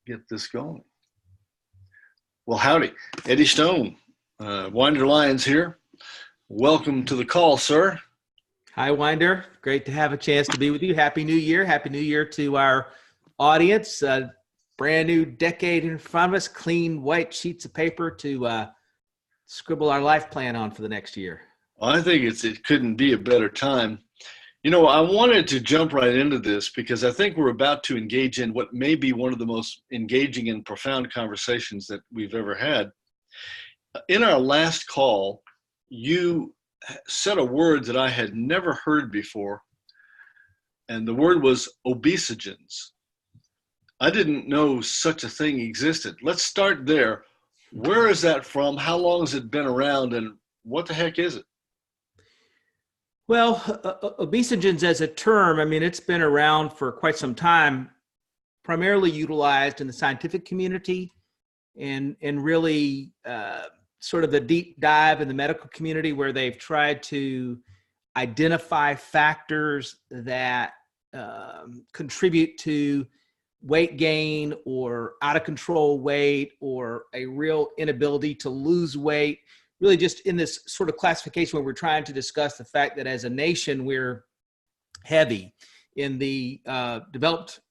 get this going. Well, howdy. Eddie Stone, Winder Lyons here. Welcome to the call, sir. Hi, Winder. Great to have a chance to be with you. Happy New Year. Happy New Year to our audience. Brand new decade in front of us, clean white sheets of paper to scribble our life plan on for the next year. Well, I think it couldn't be a better time. You know, I wanted to jump right into this because I think we're about to engage in what may be one of the most engaging and profound conversations that we've ever had. In our last call, you said a word that I had never heard before, and the word was obesogens. I didn't know such a thing existed. Let's start there. Where is that from? How long has it been around, and what the heck is it? Well, obesogens as a term, I mean, it's been around for quite some time, primarily utilized in the scientific community and really sort of the deep dive in the medical community where they've tried to identify factors that contribute to weight gain or out of control weight or a real inability to lose weight. Really just in this sort of classification where we're trying to discuss the fact that as a nation, we're heavy. In the developed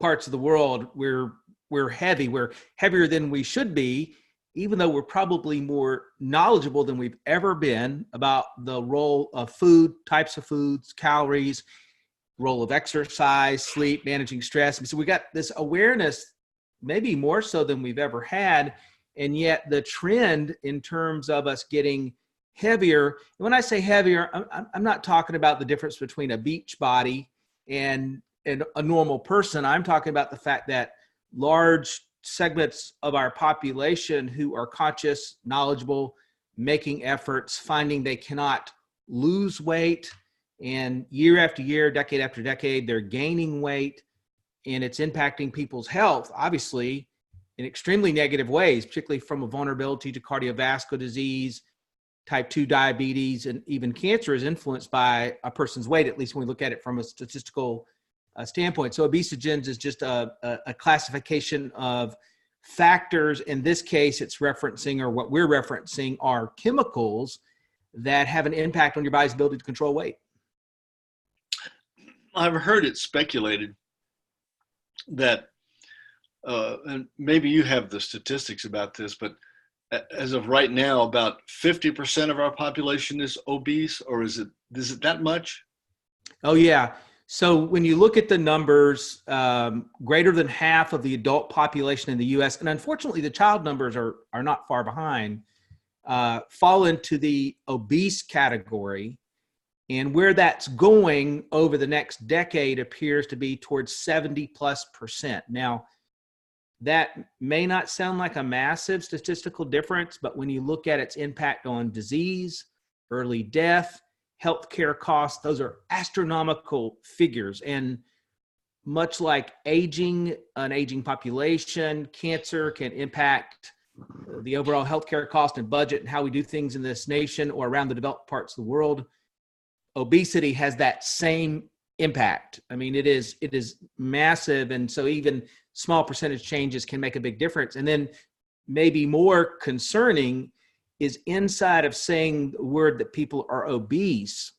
parts of the world, we're heavy. We're heavier than we should be, even though we're probably more knowledgeable than we've ever been about the role of food, types of foods, calories, role of exercise, sleep, managing stress. And so we got this awareness, maybe more so than we've ever had. And yet the trend in terms of us getting heavier, and when I say heavier, I'm not talking about the difference between a beach body and a normal person. I'm talking about the fact that large segments of our population who are conscious, knowledgeable, making efforts, finding they cannot lose weight, and year after year, decade after decade, they're gaining weight, and it's impacting people's health, obviously, in extremely negative ways, particularly from a vulnerability to cardiovascular disease, type 2 diabetes, and even cancer is influenced by a person's weight, at least when we look at it from a statistical standpoint. So obesogens is just a classification of factors. In this case, it's referencing, or what we're referencing, are chemicals that have an impact on your body's ability to control weight. I've heard it speculated that and maybe you have the statistics about this, but as of right now, about 50% of our population is obese, or is it that much? Oh, yeah. So when you look at the numbers, greater than half of the adult population in the U.S., and unfortunately the child numbers are not far behind, fall into the obese category. And where that's going over the next decade appears to be towards 70+%. Now, that may not sound like a massive statistical difference, but when you look at its impact on disease, early death, healthcare costs, those are astronomical figures. And much like an aging population, cancer can impact the overall healthcare cost and budget and how we do things in this nation or around the developed parts of the world. Obesity has that same impact. I mean, it is massive. And so even small percentage changes can make a big difference. And then maybe more concerning is inside of saying the word that people are obese.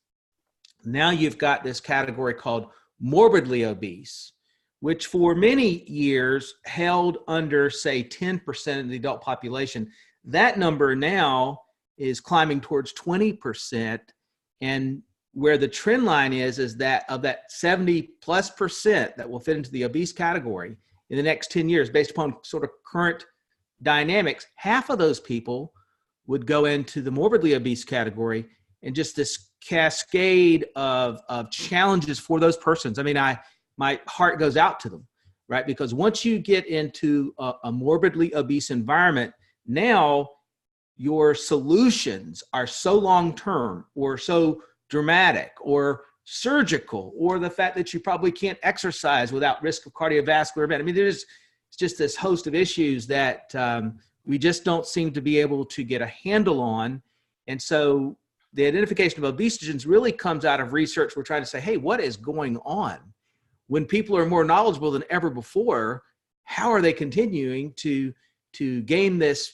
Now you've got this category called morbidly obese, which for many years held under, say, 10% of the adult population. That number now is climbing towards 20%. And where the trend line is that of that 70+% that will fit into the obese category in the next 10 years, based upon sort of current dynamics, half of those people would go into the morbidly obese category, and just this cascade of challenges for those persons. I mean, my heart goes out to them, right? Because once you get into a morbidly obese environment, now your solutions are so long-term or so dramatic or surgical, or the fact that you probably can't exercise without risk of cardiovascular event. I mean, there's just this host of issues that we just don't seem to be able to get a handle on. And so the identification of obesogens really comes out of research. We're trying to say, hey, what is going on? When people are more knowledgeable than ever before, how are they continuing to gain this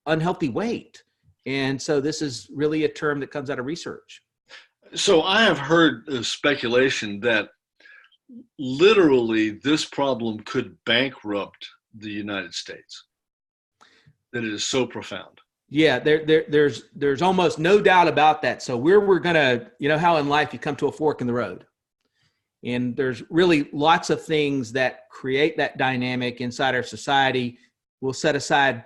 unhealthy weight? And so this is really a term that comes out of research. So I have heard speculation that literally this problem could bankrupt the United States, that it is so profound. Yeah, there's almost no doubt about that. So we're gonna, you know how in life you come to a fork in the road, and there's really lots of things that create that dynamic inside our society. We'll set aside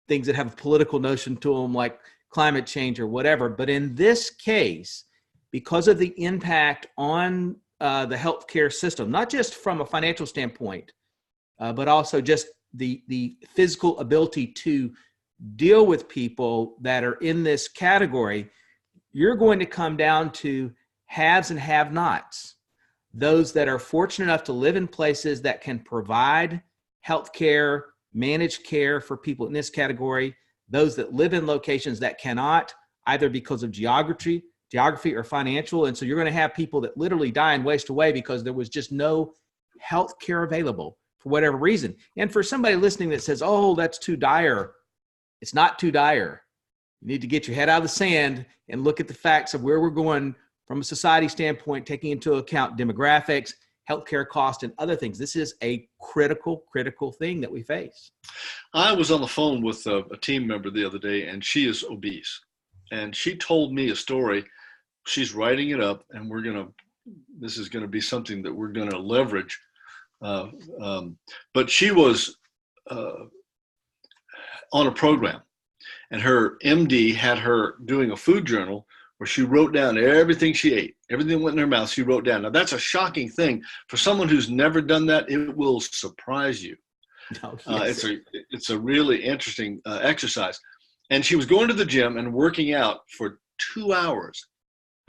things that have a political notion to them, like climate change or whatever. But in this case, because of the impact on the healthcare system, not just from a financial standpoint, but also just the physical ability to deal with people that are in this category, you're going to come down to haves and have-nots. Those that are fortunate enough to live in places that can provide healthcare, managed care for people in this category, those that live in locations that cannot, either because of geography or financial. And so you're going to have people that literally die and waste away because there was just no health care available for whatever reason. And for somebody listening that says, oh, that's too dire, it's not too dire. You need to get your head out of the sand and look at the facts of where we're going from a society standpoint, taking into account demographics, healthcare costs, and other things. This is a critical thing that we face. I was on the phone with a team member the other day, and she is obese. And she told me a story. She's writing it up, and this is going to be something that we're going to leverage. But she was on a program, and her MD had her doing a food journal where she wrote down everything she ate, everything that went in her mouth, she wrote down. Now, that's a shocking thing. For someone who's never done that, it will surprise you. Oh, yes. It's a really interesting exercise. And she was going to the gym and working out for 2 hours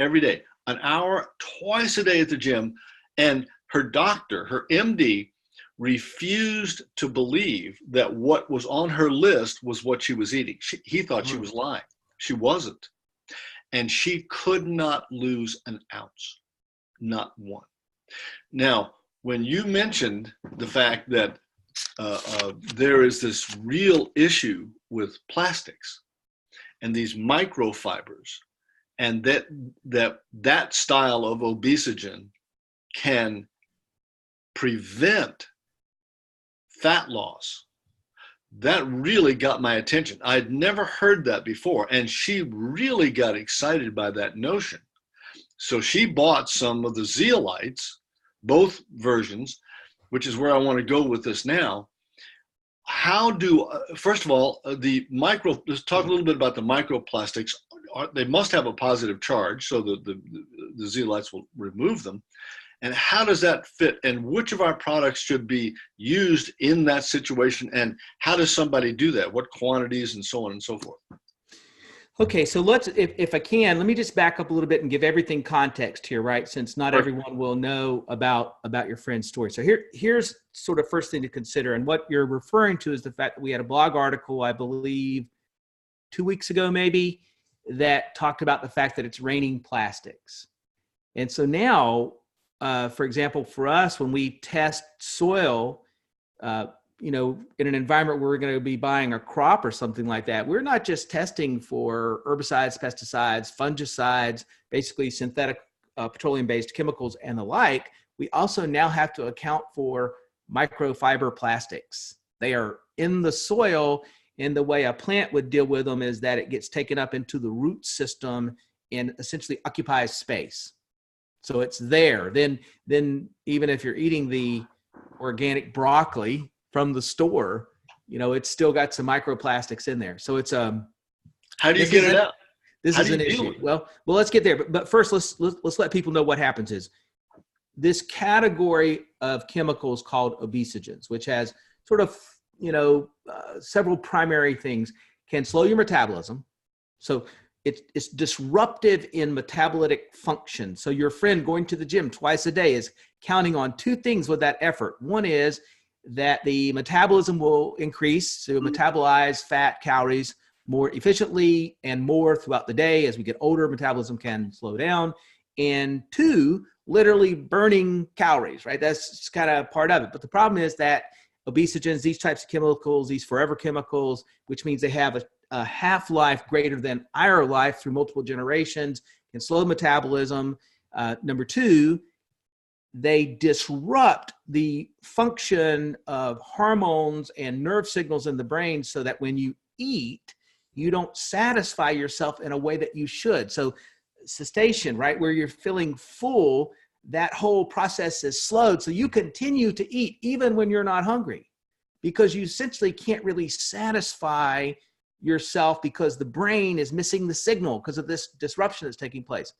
every day, an hour twice a day at the gym. And her doctor, her MD, refused to believe that what was on her list was what she was eating. He thought she was lying. She wasn't. And she could not lose an ounce, not one. Now, when you mentioned the fact that there is this real issue with plastics and these microfibers, and that style of obesogen can prevent fat loss, that really got my attention. I'd never heard that before, and she really got excited by that notion. So she bought some of the zeolites, both versions, which is where I want to go with this now. How do, first of all, let's talk a little bit about the microplastics. They must have a positive charge, so the zeolites will remove them. And how does that fit? And which of our products should be used in that situation? And how does somebody do that? What quantities and so on and so forth? Okay, so if I can, let me just back up a little bit and give everything context here, right? Since not everyone will know about your friend's story. So here's sort of first thing to consider. And what you're referring to is the fact that we had a blog article, I believe 2 weeks ago maybe, that talked about the fact that it's raining plastics. And so now, for example, for us, when we test soil, in an environment where we're going to be buying a crop or something like that, we're not just testing for herbicides, pesticides, fungicides, basically synthetic petroleum-based chemicals and the like. We also now have to account for microfiber plastics. They are in the soil, and the way a plant would deal with them is that it gets taken up into the root system and essentially occupies space. So it's there. Then even if you're eating the organic broccoli from the store, it's still got some microplastics in there. So it's how do you get it out? This is an issue. Well, let's get there. But first, let's let people know what happens is this category of chemicals called obesogens, which has sort of several primary things, can slow your metabolism. So it's disruptive in metabolic function. So your friend going to the gym twice a day is counting on two things with that effort. One is that the metabolism will increase, so metabolize fat, calories more efficiently and more throughout the day. As we get older, metabolism can slow down. And two, literally burning calories, right? That's kind of part of it. But the problem is that Obesogens, these types of chemicals, these forever chemicals, which means they have a half-life greater than our life through multiple generations, can slow metabolism. Number two, they disrupt the function of hormones and nerve signals in the brain so that when you eat, you don't satisfy yourself in a way that you should. So satiation, right, where you're feeling full, that whole process is slowed. So you continue to eat even when you're not hungry because you essentially can't really satisfy yourself because the brain is missing the signal because of this disruption that's taking place.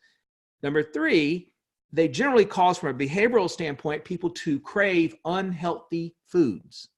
Number three, they generally cause, from a behavioral standpoint, people to crave unhealthy foods.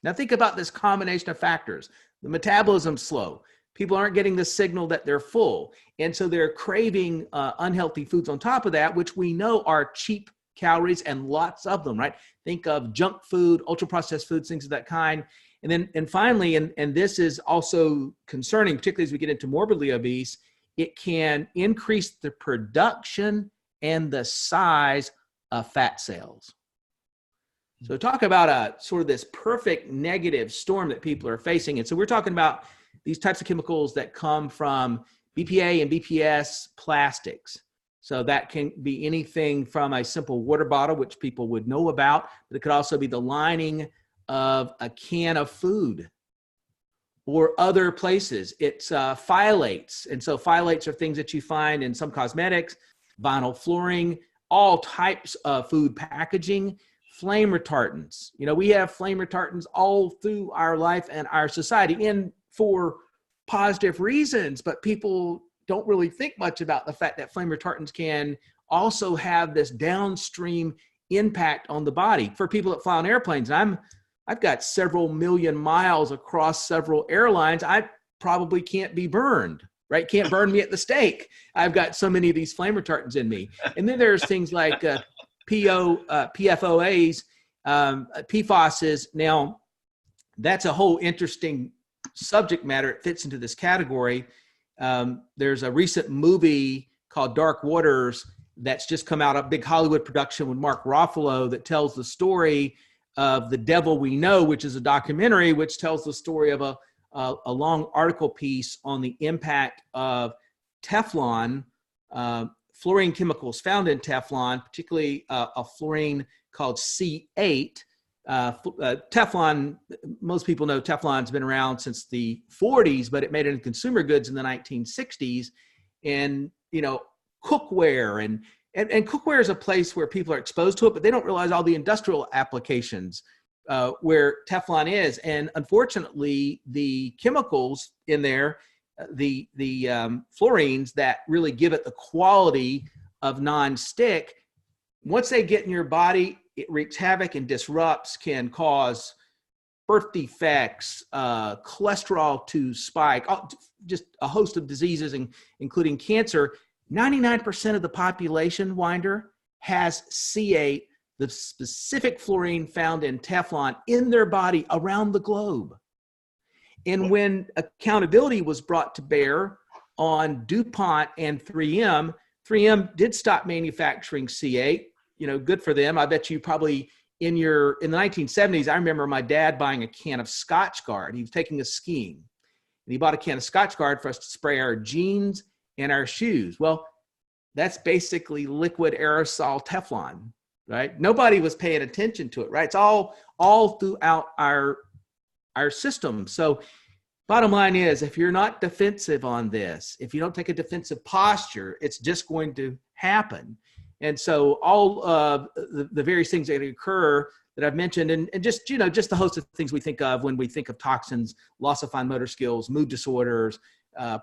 Now think about this combination of factors. The metabolism's slow. People aren't getting the signal that they're full. And so they're craving unhealthy foods on top of that, which we know are cheap calories and lots of them, right? Think of junk food, ultra-processed foods, things of that kind. And then, and finally, and this is also concerning, particularly as we get into morbidly obese, it can increase the production and the size of fat cells. So talk about a sort of this perfect negative storm that people are facing. And so we're talking about these types of chemicals that come from BPA and BPS plastics. So that can be anything from a simple water bottle, which people would know about, but it could also be the lining of a can of food or other places. It's phthalates. And so phthalates are things that you find in some cosmetics, vinyl flooring, all types of food packaging, flame retardants. You know, we have flame retardants all through our life and our society, and for positive reasons, but people don't really think much about the fact that flame retardants can also have this downstream impact on the body. For people that fly on airplanes, I've got several million miles across several airlines. I probably can't be burned, right? Can't burn me at the stake. I've got so many of these flame retardants in me. And then there's things like PFOAs, PFOSs. Now, that's a whole interesting subject matter. It fits into this category. There's a recent movie called Dark Waters that's just come out, a big Hollywood production with Mark Ruffalo, that tells the story of The Devil We Know, which is a documentary which tells the story of a long article piece on the impact of Teflon, fluorine chemicals found in Teflon, particularly a fluorine called C8. Teflon, most people know Teflon's been around since the 40s, but it made it in consumer goods in the 1960s. And, you know, cookware and cookware is a place where people are exposed to it, but they don't realize all the industrial applications where Teflon is. And unfortunately, the chemicals in there, the fluorines that really give it the quality of non-stick, once they get in your body, it wreaks havoc and disrupts, can cause birth defects, cholesterol to spike, just a host of diseases, including cancer. 99% of the population, Winder, has C8, the specific fluorine found in Teflon, in their body around the globe. And when accountability was brought to bear on DuPont and 3M, 3M did stop manufacturing C8. You know, good for them. I bet you probably in the 1970s, I remember my dad buying a can of Scotch Guard. He was taking us skiing, and he bought a can of Scotch Guard for us to spray our jeans and our shoes. Well, that's basically liquid aerosol Teflon, right? Nobody was paying attention to it, right? It's all throughout our system. So bottom line is, if you're not defensive on this, if you don't take a defensive posture, it's just going to happen. And so all of the various things that occur that I've mentioned, and just, you know, just the host of things we think of when we think of toxins, loss of fine motor skills, mood disorders,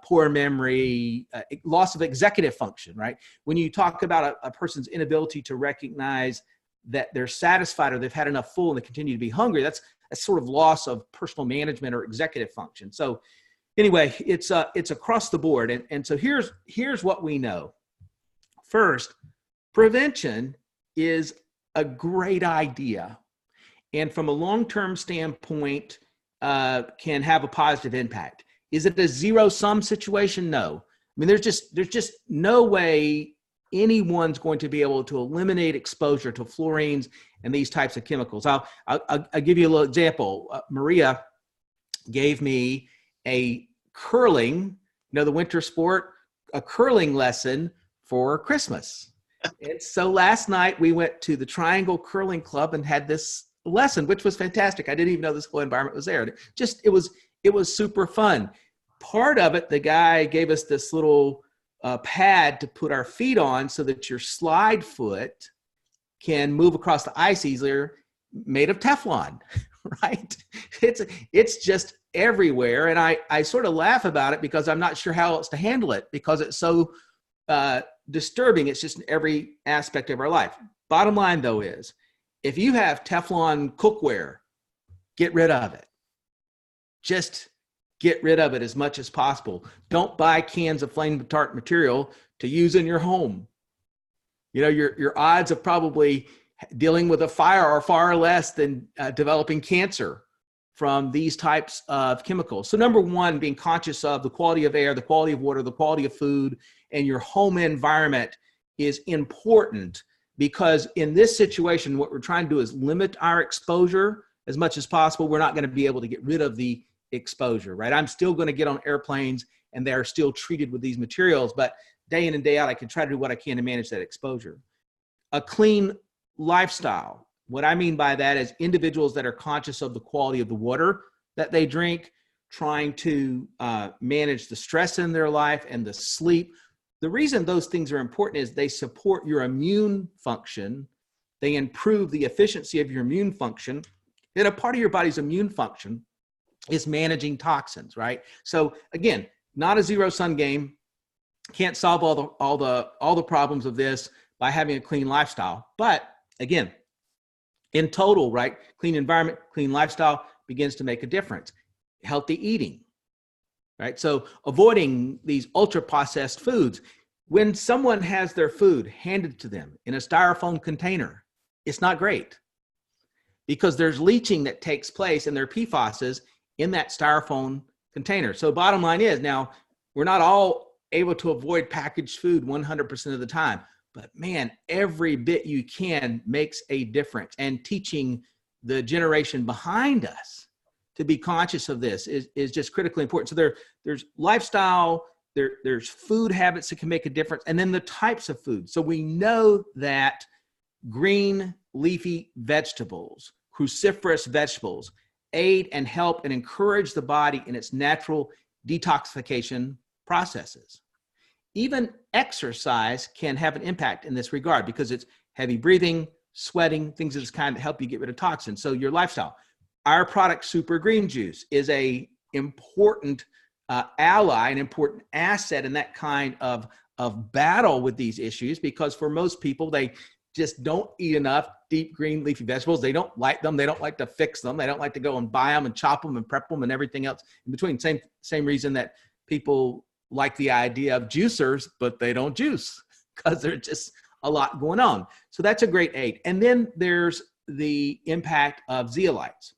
poor memory, loss of executive function, right? When you talk about a person's inability to recognize that they're satisfied or they've had enough full and they continue to be hungry, that's a sort of loss of personal management or executive function. So anyway, it's across the board. And so here's what we know. First, prevention is a great idea. And from a long-term standpoint, can have a positive impact. Is it a zero-sum situation? No. I mean, there's just no way anyone's going to be able to eliminate exposure to fluorines and these types of chemicals. I'll give you a little example. Maria gave me a curling, the winter sport, a curling lesson for Christmas. And so last night we went to the Triangle Curling Club and had this lesson, which was fantastic. I didn't even know this whole environment was there. It was super fun. Part of it, the guy gave us this little pad to put our feet on so that your slide foot can move across the ice easier, made of Teflon, right? It's just everywhere. And I sort of laugh about it because I'm not sure how else to handle it because it's so disturbing. It's just in every aspect of our life. Bottom line, though, is if you have Teflon cookware, get rid of it. Just get rid of it as much as possible. Don't buy cans of flame retardant material to use in your home. Your odds of probably dealing with a fire are far less than developing cancer from these types of chemicals. So number one, being conscious of the quality of air, the quality of water, the quality of food, and your home environment is important because in this situation, what we're trying to do is limit our exposure as much as possible. We're not going to be able to get rid of the exposure, right? I'm still going to get on airplanes and they're still treated with these materials, but day in and day out, I can try to do what I can to manage that exposure. A clean lifestyle. What I mean by that is individuals that are conscious of the quality of the water that they drink, trying to manage the stress in their life and the sleep. The reason those things are important is they support your immune function. They improve the efficiency of your immune function. And a part of your body's immune function is managing toxins, right? So again, not a zero-sum game. Can't solve all the problems of this by having a clean lifestyle. But again, in total, right? Clean environment, clean lifestyle begins to make a difference. Healthy eating, right? So avoiding these ultra-processed foods. When someone has their food handed to them in a styrofoam container, it's not great because there's leaching that takes place in their PFASs in that styrofoam container. So bottom line is, now we're not all able to avoid packaged food 100% of the time, but man, every bit you can makes a difference. And teaching the generation behind us to be conscious of this is just critically important. So there's lifestyle, there's food habits that can make a difference, and then the types of food. So we know that green leafy vegetables, cruciferous vegetables, aid and help and encourage the body in its natural detoxification processes. Even exercise can have an impact in this regard because it's heavy breathing, sweating, things of this kind that help you get rid of toxins. So your lifestyle. Our product, Super Green Juice, is a important ally, an important asset in that kind of battle with these issues because for most people, they just don't eat enough deep green leafy vegetables. They don't like them. They don't like to fix them. They don't like to go and buy them and chop them and prep them and everything else in between. Same reason that people like the idea of juicers, but they don't juice because there's just a lot going on. So that's a great aid. And then there's the impact of zeolites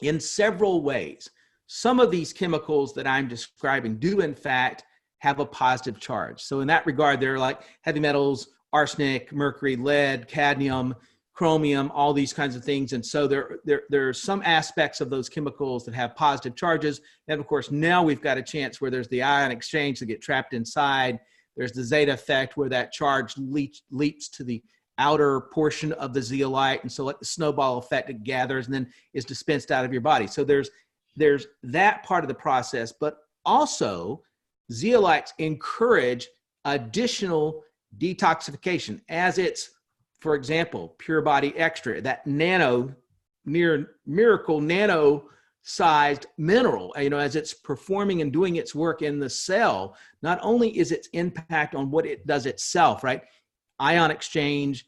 in several ways. Some of these chemicals that I'm describing do in fact have a positive charge. So in that regard, they're like heavy metals, arsenic, mercury, lead, cadmium, chromium, all these kinds of things. And so there are some aspects of those chemicals that have positive charges. And of course, now we've got a chance where there's the ion exchange that get trapped inside. There's the zeta effect where that charge leaps to the outer portion of the zeolite. And so like the snowball effect, it gathers and then is dispensed out of your body. So there's that part of the process, but also zeolites encourage additional detoxification as it's, for example, Pure Body Extra, that miracle nano-sized mineral, as it's performing and doing its work in the cell, not only is its impact on what it does itself, right? Ion exchange,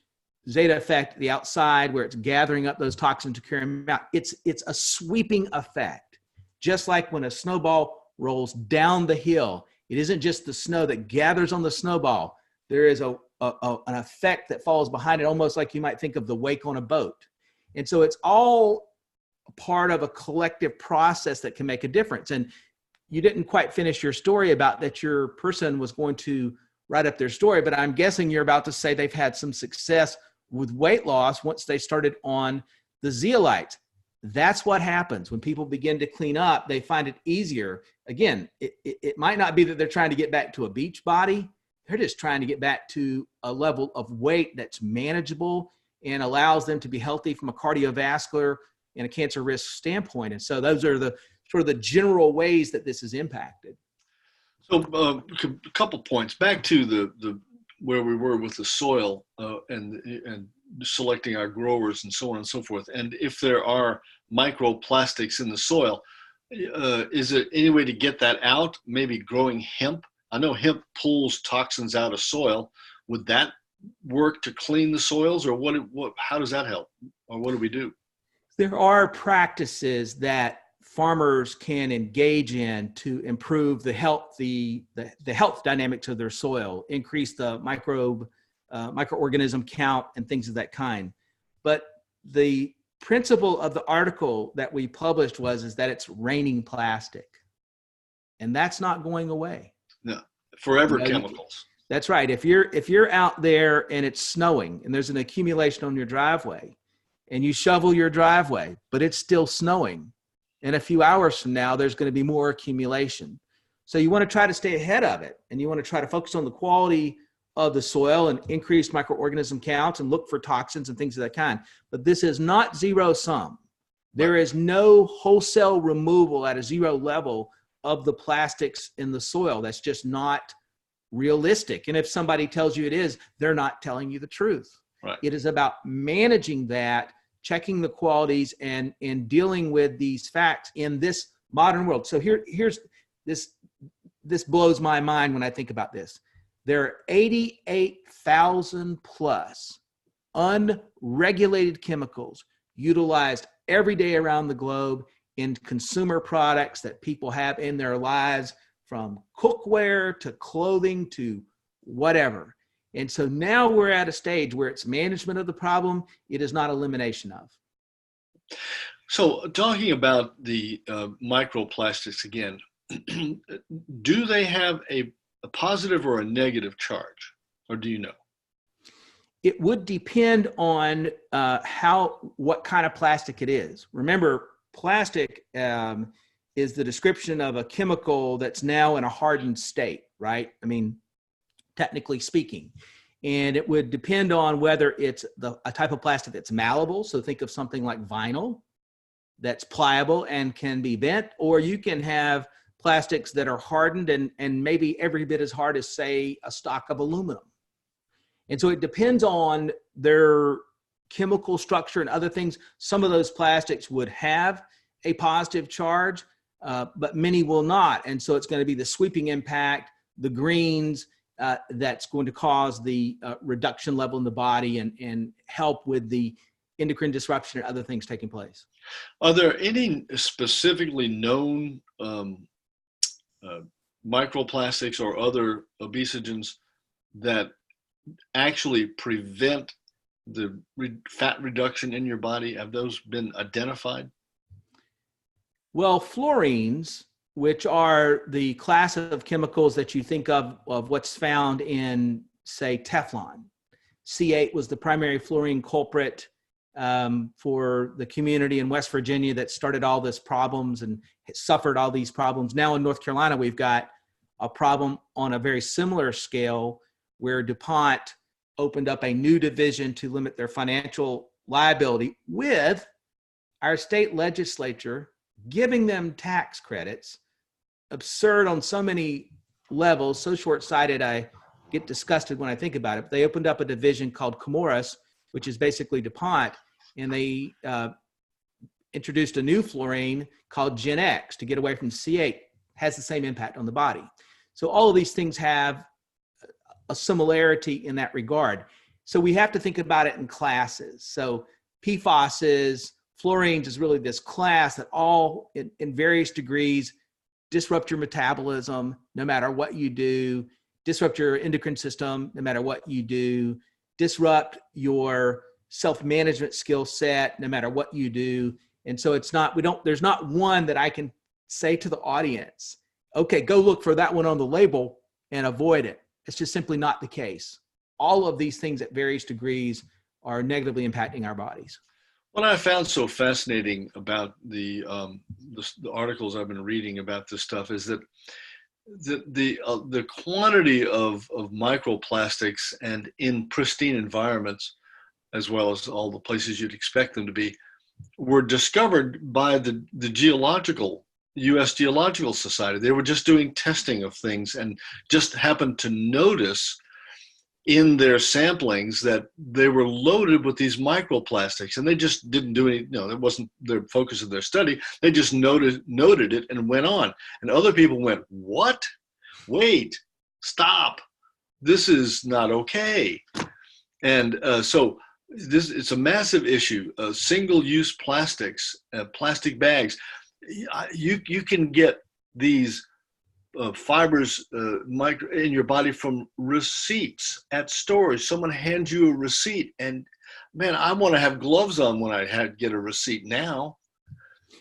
zeta effect, the outside where it's gathering up those toxins to carry them out. It's a sweeping effect. Just like when a snowball rolls down the hill, it isn't just the snow that gathers on the snowball. There is an effect that falls behind it, almost like you might think of the wake on a boat. And so it's all part of a collective process that can make a difference. And you didn't quite finish your story about that your person was going to write up their story, but I'm guessing you're about to say they've had some success with weight loss once they started on the zeolites. That's what happens when people begin to clean up. They find it easier. Again, it might not be that they're trying to get back to a beach body. They're just trying to get back to a level of weight that's manageable and allows them to be healthy from a cardiovascular and a cancer risk standpoint. And so those are the sort of the general ways that this is impacted. So a couple points back to the where we were with the soil and selecting our growers and so on and so forth. And if there are microplastics in the soil, is there any way to get that out? Maybe growing hemp. I know hemp pulls toxins out of soil. Would that work to clean the soils, or what? How does that help, or what do we do? There are practices that farmers can engage in to improve the health, the health dynamics of their soil, increase the microorganism count and things of that kind. But the principle of the article that we published is that it's raining plastic, and that's not going away. No, forever chemicals. That's right. If you're out there and it's snowing and there's an accumulation on your driveway and you shovel your driveway, but it's still snowing, in a few hours from now, there's going to be more accumulation. So you want to try to stay ahead of it, and you want to try to focus on the quality of the soil and increase microorganism counts and look for toxins and things of that kind. But this is not zero sum. There is no wholesale removal at a zero level of the plastics in the soil. That's just not realistic. And if somebody tells you it is, they're not telling you the truth. Right. It is about managing that, checking the qualities, and dealing with these facts in this modern world. So here's this blows my mind when I think about this. There are 88,000 plus unregulated chemicals utilized every day around the globe in consumer products that people have in their lives, from cookware to clothing to whatever. And so now we're at a stage where it's management of the problem. It is not elimination of. So talking about the microplastics again, do they have a positive or a negative charge, or do you know? It would depend on what kind of plastic it is. Remember, plastic is the description of a chemical that's now in a hardened state, right? I mean, technically speaking. And it would depend on whether it's a type of plastic that's malleable. So think of something like vinyl that's pliable and can be bent, or you can have plastics that are hardened and maybe every bit as hard as, say, a stock of aluminum. And so it depends on their chemical structure and other things. Some of those plastics would have a positive charge, but many will not. And so it's going to be the sweeping impact, the greens, that's going to cause the reduction level in the body and help with the endocrine disruption and other things taking place. Are there any specifically known microplastics or other obesogens that actually prevent the fat reduction in your body? Have those been identified? Well, fluorines, which are the class of chemicals that you think of what's found in, say, Teflon. C8 was the primary fluorine culprit for the community in West Virginia that started all these problems and suffered all these problems. Now in North Carolina, we've got a problem on a very similar scale where DuPont opened up a new division to limit their financial liability, with our state legislature giving them tax credits. Absurd on so many levels, so short-sighted I get disgusted when I think about it. But they opened up a division called Chemours, which is basically DuPont, and they introduced a new fluorine called Gen X to get away from C8. Has the same impact on the body. So all of these things have a similarity in that regard. So we have to think about it in classes. So PFASs, fluorines is really this class that all in various degrees disrupt your metabolism no matter what you do, disrupt your endocrine system no matter what you do, disrupt your self-management skill set no matter what you do. And so there's not one that I can say to the audience, okay, go look for that one on the label and avoid it. It's just simply not the case. All of these things at various degrees are negatively impacting our bodies. What I found so fascinating about the articles I've been reading about this stuff is that the quantity of microplastics and in pristine environments, as well as all the places you'd expect them to be, were discovered by the U.S. Geological Society. They were just doing testing of things and just happened to notice in their samplings that they were loaded with these microplastics, and they just didn't do any, that wasn't their focus of their study. They just noted it and went on. And other people went, what? Wait, stop. This is not okay. And so it's a massive issue. Single-use plastics, plastic bags. You can get these fibers in your body from receipts at stores. Someone hands you a receipt, and man, I want to have gloves on when I get a receipt now.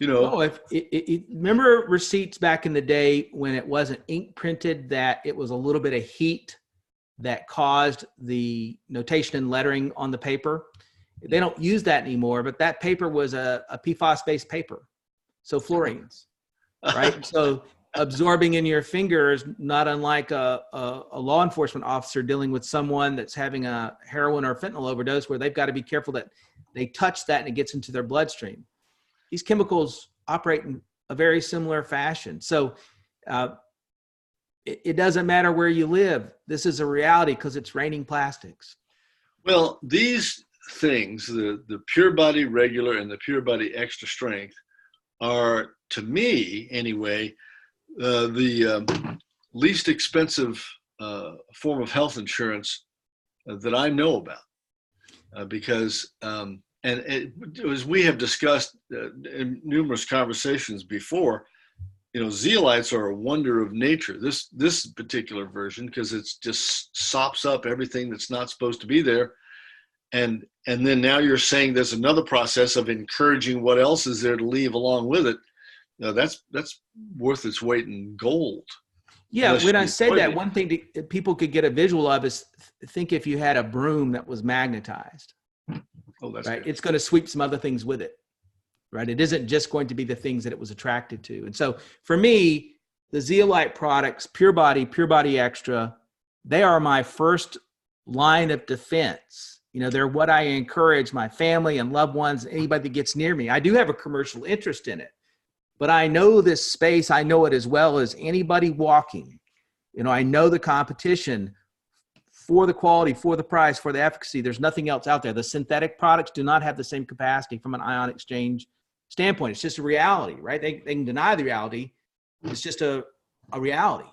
Remember receipts back in the day when it wasn't ink printed, that it was a little bit of heat that caused the notation and lettering on the paper. They don't use that anymore, but that paper was a PFAS-based paper, so fluorines, right? So absorbing in your fingers, not unlike a law enforcement officer dealing with someone that's having a heroin or fentanyl overdose, where they've got to be careful that they touch that and it gets into their bloodstream. These chemicals operate in a very similar fashion. So it doesn't matter where you live. This is a reality because it's raining plastics. Well, these things, the Pure Body Regular and the Pure Body Extra Strength, are, to me anyway, the least expensive form of health insurance that I know about, because as we have discussed in numerous conversations before, zeolites are a wonder of nature. This particular version, because it's just sops up everything that's not supposed to be there, and then now you're saying there's another process of encouraging what else is there to leave along with it. That's worth its weight in gold. Yeah, when I say that, one thing people could get a visual of is think if you had a broom that was magnetized. Oh, that's right. good. It's going to sweep some other things with it, right? It isn't just going to be the things that it was attracted to. And so for me, the zeolite products, Pure Body Extra, they are my first line of defense. They're what I encourage my family and loved ones, anybody that gets near me. I do have a commercial interest in it, but I know this space. I know it as well as anybody walking. I know the competition for the quality, for the price, for the efficacy. There's nothing else out there. The synthetic products do not have the same capacity from an ion exchange standpoint. It's just a reality, right? They can deny the reality. It's just a reality.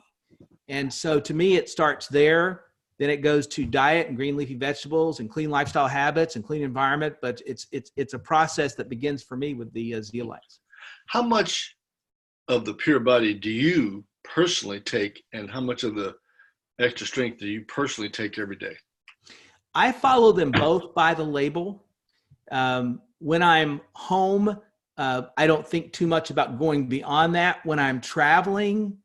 And so to me, it starts there. Then it goes to diet and green leafy vegetables and clean lifestyle habits and clean environment. But it's a process that begins for me with the zeolites. How much of the Pure Body do you personally take, and how much of the Extra Strength do you personally take every day? I follow them both by the label. When I'm home, I don't think too much about going beyond that. When I'm traveling,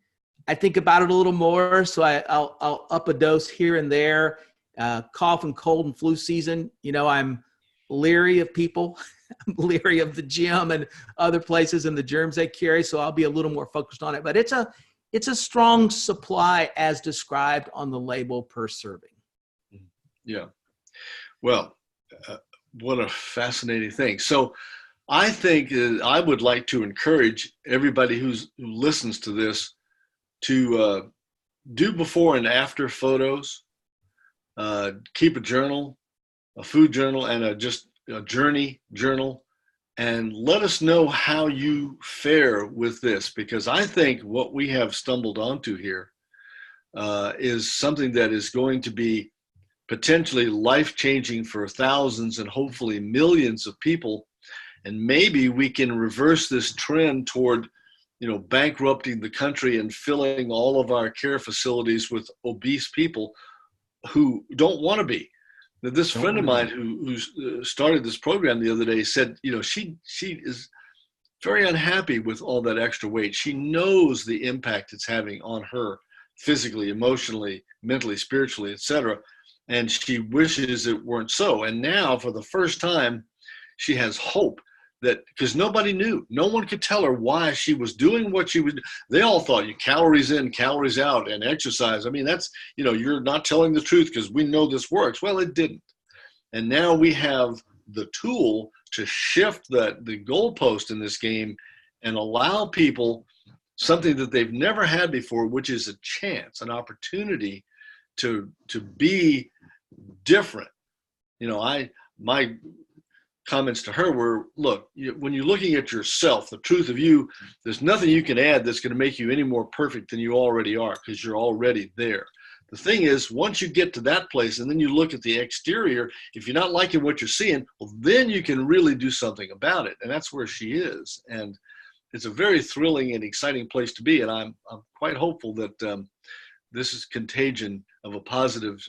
I think about it a little more. So I'll up a dose here and there. Cough and cold and flu season, I'm leery of people. I'm leery of the gym and other places and the germs they carry. So I'll be a little more focused on it. But it's a strong supply as described on the label per serving. Yeah. Well, what a fascinating thing. So I think I would like to encourage everybody who listens to this to do before and after photos, keep a journal, a food journal, and just a journey journal, and let us know how you fare with this, because I think what we have stumbled onto here is something that is going to be potentially life-changing for thousands and hopefully millions of people. And maybe we can reverse this trend toward, bankrupting the country and filling all of our care facilities with obese people who don't want to be. Now, this friend of mine who started this program the other day said, she is very unhappy with all that extra weight. She knows the impact it's having on her physically, emotionally, mentally, spiritually, etc. And she wishes it weren't so. And now, for the first time, she has hope that, because nobody knew, no one could tell her why she was doing what she was. They all thought, you calories in, calories out, and exercise. I mean, that's, you're not telling the truth because we know this works. Well, it didn't. And now we have the tool to shift the goalpost in this game and allow people something that they've never had before, which is a chance, an opportunity to be different. My comments to her were, look, when you're looking at yourself, the truth of you, there's nothing you can add that's going to make you any more perfect than you already are, because you're already there. The thing is, once you get to that place and then you look at the exterior, if you're not liking what you're seeing, well, then you can really do something about it. And that's where she is. And it's a very thrilling and exciting place to be. And I'm quite hopeful that this is contagion of a positive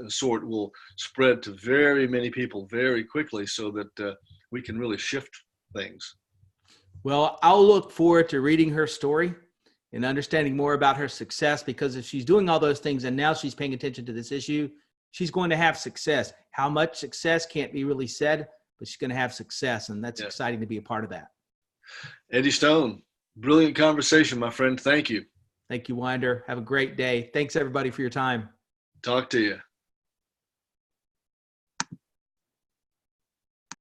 sort will spread to very many people very quickly, so that we can really shift things. Well, I'll look forward to reading her story and understanding more about her success, because if she's doing all those things and now she's paying attention to this issue, she's going to have success. How much success can't be really said, but she's going to have success, and that's exciting to be a part of that. Eddie Stone, brilliant conversation, my friend. Thank you. Thank you, Winder. Have a great day. Thanks, everybody, for your time. Talk to you.